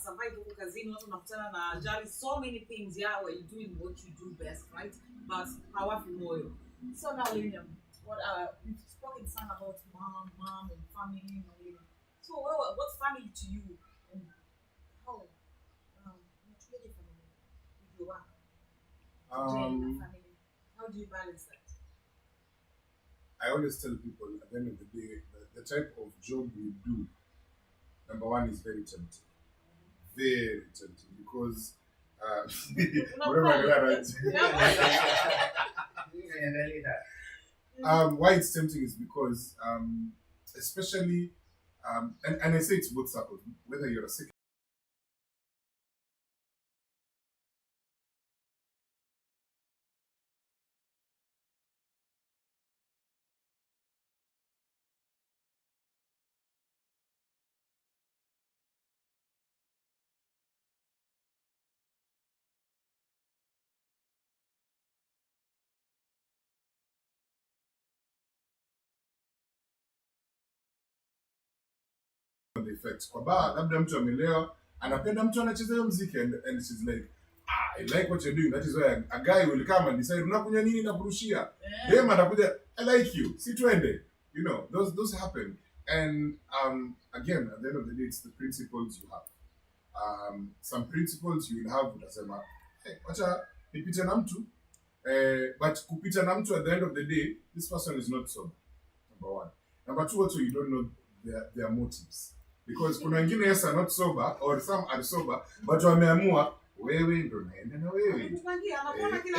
survive huko kazini, watu wanakutana na ajali, so many things, yeah, where you're doing what you do best, right? But hawafi moyo. So now, Lenium, we've spoken some about mom and family. So what's family to you? And how family with your work? Family. How do you balance that? I always tell people at the end of the day, the type of job we do, number one, is very tempting. Very tempting because why it's tempting is because especially and I say it's both circles, whether you're a sick effects. Kwa bar, labda mtu amelewa, anapenda mtu anacheza hiyo muziki and she's like, I like what you're doing. That is why a guy will come and decide, unakunywa nini na kurushia. Dem atakuja, I like you. Si twende. You know, those happen. And again, at the end of the day, it's the principles you have. Some principles you will have, utasema, hey, wacha nipite na mtu. But kupita na mtu at the end of the day, this person is not sober. Number one. Number two, also you don't know their motives. Because kuna wengine yes are not sober or some are sober, but wameamua wewe ndo naenda na wewe.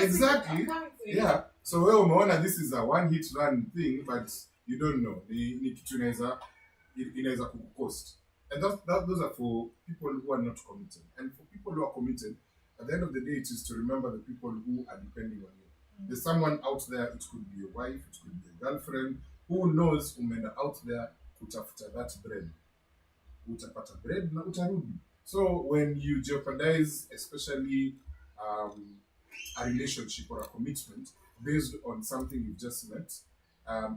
Exactly. Yeah. So wewe umeona this is a one hit run thing, but you don't know. Ni kitu inaweza kukucost. And those are for people who are not committed. And for people who are committed, at the end of the day, it is to remember the people who are depending on you. There's someone out there, it could be a wife, it could be a girlfriend, who knows umeenda out there kutafuta that bread. Utapata bread na utarudi. So when you jeopardize, especially a relationship or a commitment based on something you've just met,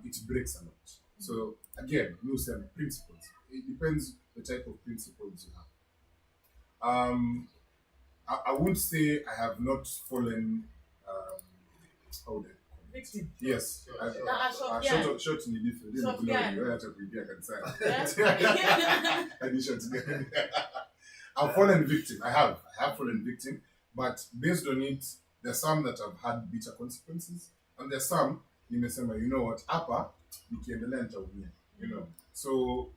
it breaks a lot. So again, we say principles. It depends the type of principles you have. I won't say I have not fallen. How would I? Victim. Yes. Short ni different. I've fallen victim. I have fallen victim. But based on it, there's some that have had bitter consequences. And there's some, nimesema, you know what, hapa, nikiendelea nitaumia. You know. So,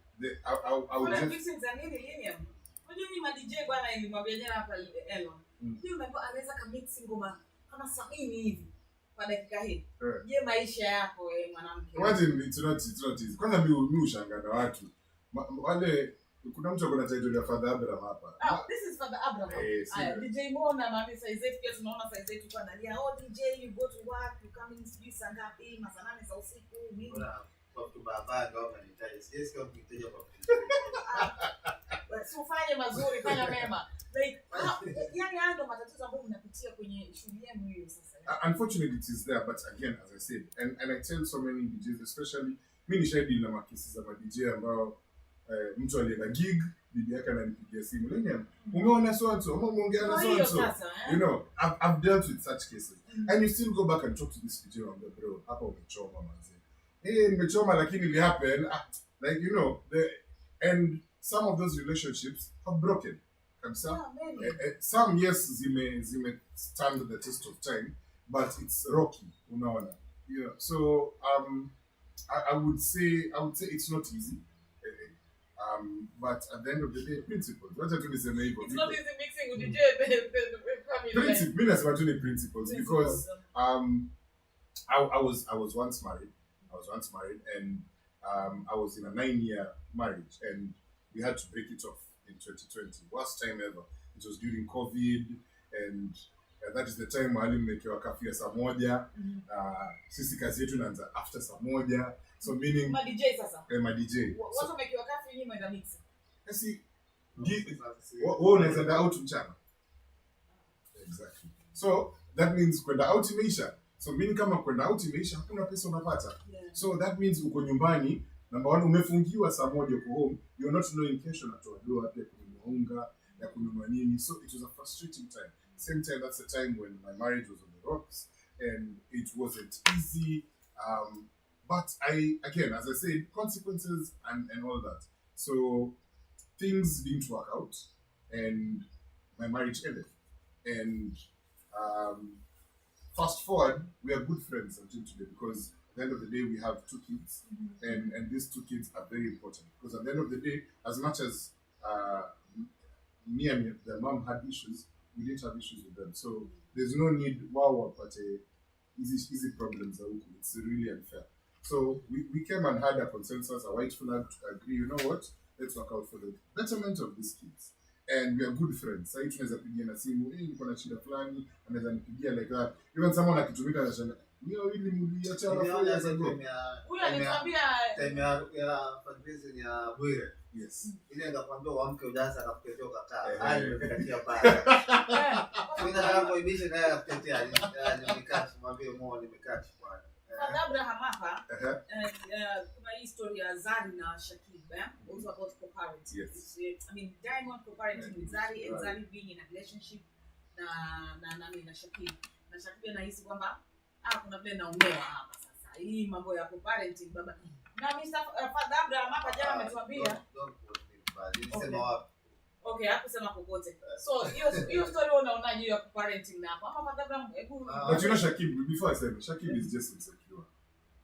I would just... victims are nini, Lenium? Unajua ni ma-DJ bwana ilimwambia jana hapa Elon. Hiyo unajua anaweza kamix ngoma kama 70 hivi. Kwa dakika hii. Je, maisha yako wewe mwanamke? Imagine it's not easy. Kwanza mimi ushangaa na watu. Wale kuna mtu akona title ya Father Abraham hapa. This is Father Abraham. DJ Mona mami size yetu pia tunaona size yetu kwa analia. Oh DJ, you go to work, you come in sijui saa ngapi, masaa 8 za usiku, nini? Kwa baba ndio anahitaji. Yes, kwa kuiteja kwa. So fanya mazuri, fanya mema. Like yani ndo matatizo ambayo mnapitia kwenye shughuli yenu hiyo sasa. Unfortunately it is there, but again as I said, and I tell so many DJs, especially mimi nishaidi na makesi za DJ ambao mtu alienda gig, bibi yake ananipigia simu, Lenium, umeona so and so, umeongea na so and so. You know, I've dealt with such cases. And you still go back and talk to this DJ and go, bro, hapa umechoma manze. Nimechoma lakini it happen. Like, you know, and some of those relationships have broken. Some yes zime stand the test of time, but it's rocky, unaona. Yeah. So I would say it's not easy. But at the end of the day, principles. What I it's not easy mixing with the family. Mimi nasema tu ni principles because I was once married. And I was in a 9-year marriage and we had to break it off in 2020. Worst time ever. It was during COVID and that is the time wali mmekewa kafia saa moja. Sisi kazi yetu inaanza after saa moja. So meaning ma DJ sasa. Ma DJ. Watu mmekewa kafia nyinyi mwenda mix. Yes. Wewe unaweza out mchana. Exactly. So that means kwenda out imeisha. So meaning kama kwenda out imeisha hakuna pesa unapata. So that means uko nyumbani, number one umefungiwa saa moja uko home, you're not knowing kesho natoa doa pia kununua unga, ya kununua nini. So it was a frustrating time. Same time, that's the time when my marriage was on the rocks and it wasn't easy. But again, as I said, consequences and all that. So things didn't work out and my marriage ended. And fast forward, we are good friends until today because at the end of the day, we have 2 kids, and these 2 kids are very important because at the end of the day, as much as me and their mom had issues, we didn't have issues with them. So there's no need, but easy problems. It's really unfair. So we came and had a consensus, a white flag to agree, you know what, let's work out for the betterment of these kids. And we are good friends. Sasa tunaweza pigia na simu, niko na shida fulani, anaweza nipigia like that. Even someone akitumika anasema, "Mimi ili mliacha wafanya zangu." Huyu aliniambia time ya fundraising ya Bwire. Yes. Ile ngakwambia uamke ujaza akakutetea ukataa. Hali nimekatia pale. Mimi nataka kuibisha naye akakutetea. Nimekati mwambie Mo nimekati bwana. Abraham hapa kuna hii story ya Zari na Shakib, also about co-parenting. Yes. I mean, Diamond co-parenting with Zari and Zari being in a relationship na Shakib. Na Shakib anahisi kwamba kuna vile naonewa hapa sasa. Hii mambo ya co-parenting baba. Na Mr. Father Abraham hapa jana ametuambia. Sema wapi? Okay, hakusema popote. So, hiyo story unaonaje ya co-parenting na hapo? Ama Father Abraham But you know Shakib, before I said, Shakib is just insecure.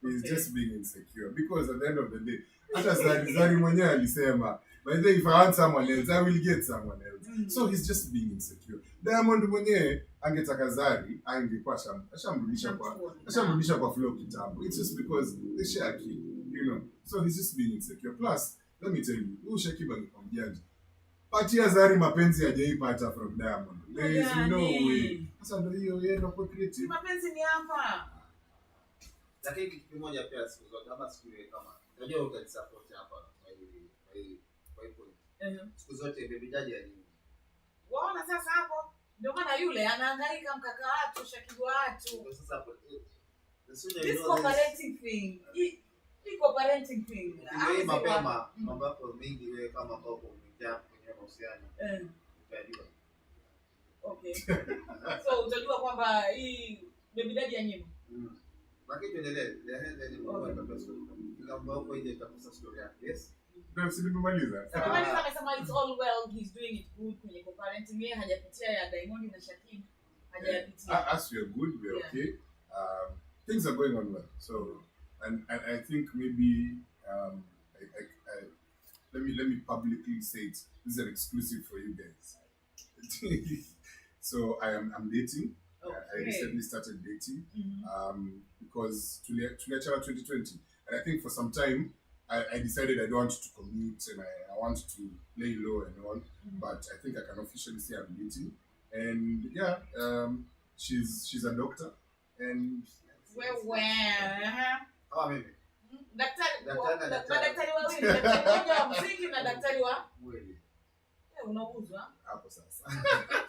He's just being insecure because at the end of the day, hata Zari mwenyewe alisema, by the way, if I want someone else, I will get someone else. So he's just being insecure. Diamond mwenyewe angetaka Zari, angekuwa ashamrudisha kwa flow kitambo. It's just because they share a kid, you know. So he's just being insecure. Plus, let me tell you, huyu Shakib angekuwa mjanja. Patia Zari mapenzi hajaipata from Diamond. There is no way. Sasa ndio hiyo yeye ndio creative. Mapenzi ni hapa. Lakini kitu kimoja pia siku zote kama siku ile kama unajua utanisupport hapa kwa hii point. Siku zote baby daddy ali. Waona sasa hapo ndio maana yule anahangaika mkaka watu Shakib watu. Sasa hapo this co-parenting thing. Hii co-parenting thing. Hii mapema mambo yako mengi wewe kama ambao umeingia kwenye mahusiano. Utajua. Okay. So utajua kwamba hii baby daddy ya nyima. Lakini tuendelee ni mambo ya pesa. Kama hapo ile itakusa story yake. Yes. Ndio nimemaliza. Amesema it's all well, he's doing it good kwenye co-parenting. Yeye hajapitia ya Diamond na Shakib. Hajapitia. As we are good, we are okay. Things are going on well. So and I think maybe let me publicly say it. This is an exclusive for you guys. So I'm dating. Okay. I recently started dating because tuliachana 2020, and I think for some time I decided I don't want to commit and I want to lay low and all. But I think I can officially say I'm dating, and yeah, she's a doctor, and Kama mimi. Daktari wawili, daktari mmoja wa muziki na daktari wa Mwili. unauzwa. hapo sasa.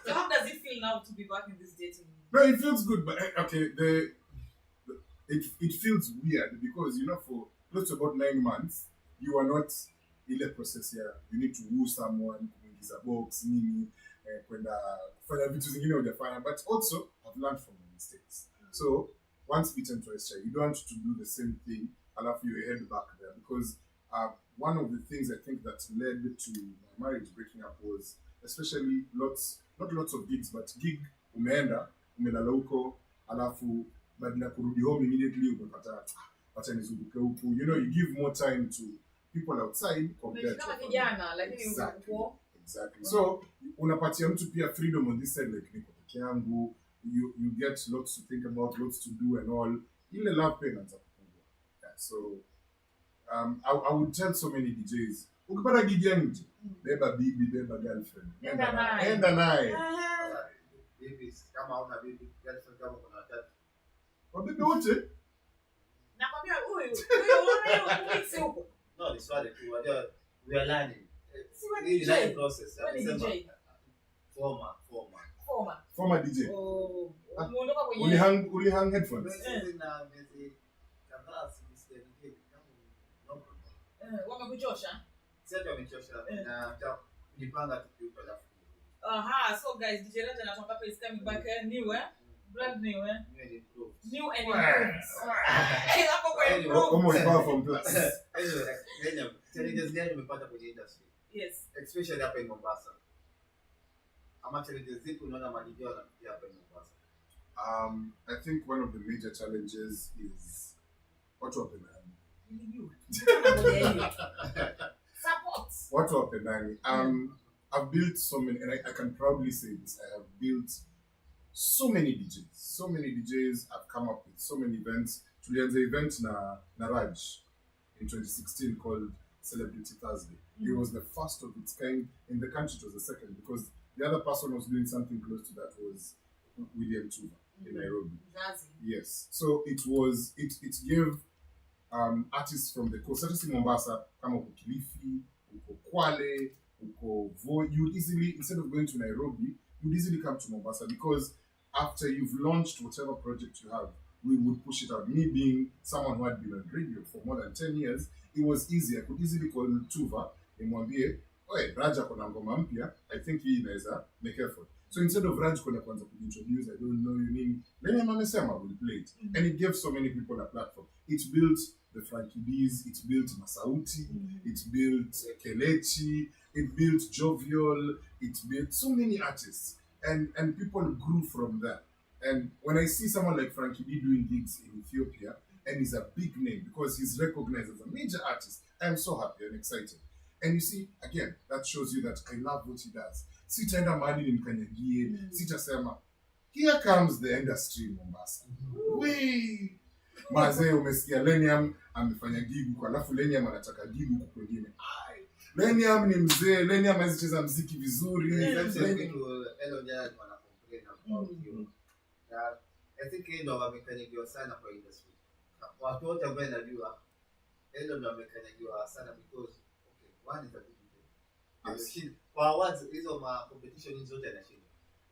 So how does it feel now to be back in this dating? No, it feels good, but okay, it feels weird because you know for close to about 9 months you are not in the process here. You need to woo someone, kuingiza box nini, kwenda kufanya vitu zingine hujafanya, but also I've learned from my mistakes. So once bitten twice shy. You don't want to do the same thing alafu you head back there because one of the things I think that led to my marriage breaking up was especially not lots of gigs, but gig umelala huko alafu badala kurudi home immediately umepata acha nizunguke huku, you know, you give more time to people outside compared to kijana lakini exactly. So unapatia mtu pia freedom on this side, like niko peke yangu, you get lots to think about, lots to do and all. Ile love pain anaanza kupungua. Yeah, so I would tell so many DJs, ukipata gig ya nje, beba bibi, beba girlfriend, enda naye. Bibi kama hauna bibi, girlfriend kama kuna watatu. Wabibi wote? Nakwambia huyu mix huko. No, ni swali tu, we are learning. Ni DJ process. DJ. Former DJ. Oh, umeondoka kwenye ulihang headphones. Na miezi kadhaa sijisikia kama wamekuchosha. Sasa wamechosha na kujipanga tukiupa alafu. So guys, DJ Raja anatoka hapa is coming back new brand new New and improved. new and Wow. improved. Hapo kwa Anyway. improved. Almost far from plus. Anyway, Lenium, challenges gani umepata kwenye industry? Yes. Especially hapa in Mombasa. Ama challenges zipi unaona madijio wanapitia hapa in Mombasa? I think one of the major challenges is watu wapendani. Support. Watu wapendani. I've built so many, and I can proudly say this, I have built so many DJs. So many DJs. I've come up with so many events. Tulianza event na Raj in 2016 called Celebrity Thursday. It was the first of its kind in the country. It was the second because the other person was doing something close to that was William Tuva in Nairobi. Yes. So it gave artists from the coast, such as in Mombasa, come up with Kilifi, uko Kwale, uko Voi. You'd easily, instead of going to Nairobi, you'd easily come to Mombasa because after you've launched whatever project you have, we would push it out. Me being someone who had been on radio for more than 10 years, it was easy. I could easily call Tuva nimwambie, "Oye, Raj akona ngoma mpya, I think hii inaweza make effort." So instead of Raj kwenda kwanza kuintroduce, I don't know your name, Lenium amesema will play it. And it gave so many people a platform. It built the Frankie D's, it built Masauti, it built Kelechi, it built Jovial, it built so many artists. And people grew from there. And when I see someone like Frankie D doing gigs in Ethiopia, and he's a big name because he's recognized as a major artist, I'm so happy and excited. And you see, again, that shows you that I love what he does. Sitaenda mahali nimkanyagie, sitasema, here comes the industry in Mombasa. Wee! Mazee umesikia Lenium amefanya gigu kwa alafu Lenium anataka gigu huko kwingine. Lenium ni mzee, Lenium hawezi cheza muziki vizuri. I think yeye ndo amekanyagiwa sana kwa industry. Watu wote ambao najua yeye ndo amekanyagiwa sana because one is a good DJ. Kwa awards hizo ma competition zote anashinda.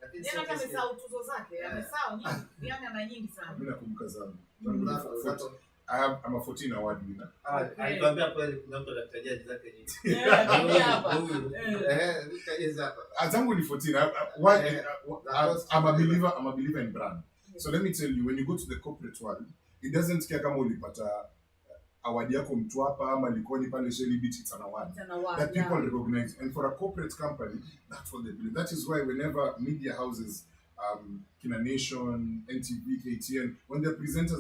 Lakini sio kama amesahau tuzo zake, amesahau nyingi. Yaani ana nyingi sana. Mimi nakumbuka zangu. I'm a 14 award winner. Alituambia kweli kuna mtu anatajia zake nyingi. Zangu ni 14. I'm a believer in brand. So let me tell you, when you go to the corporate world, it doesn't care kama ulipata award yako Mtwapa ama Likoni pale Shelly Beach, it's an award that people recognize. And for a corporate company, that's what they believe. That is why whenever media houses, Kina Nation, NTV, KTN, when their presenters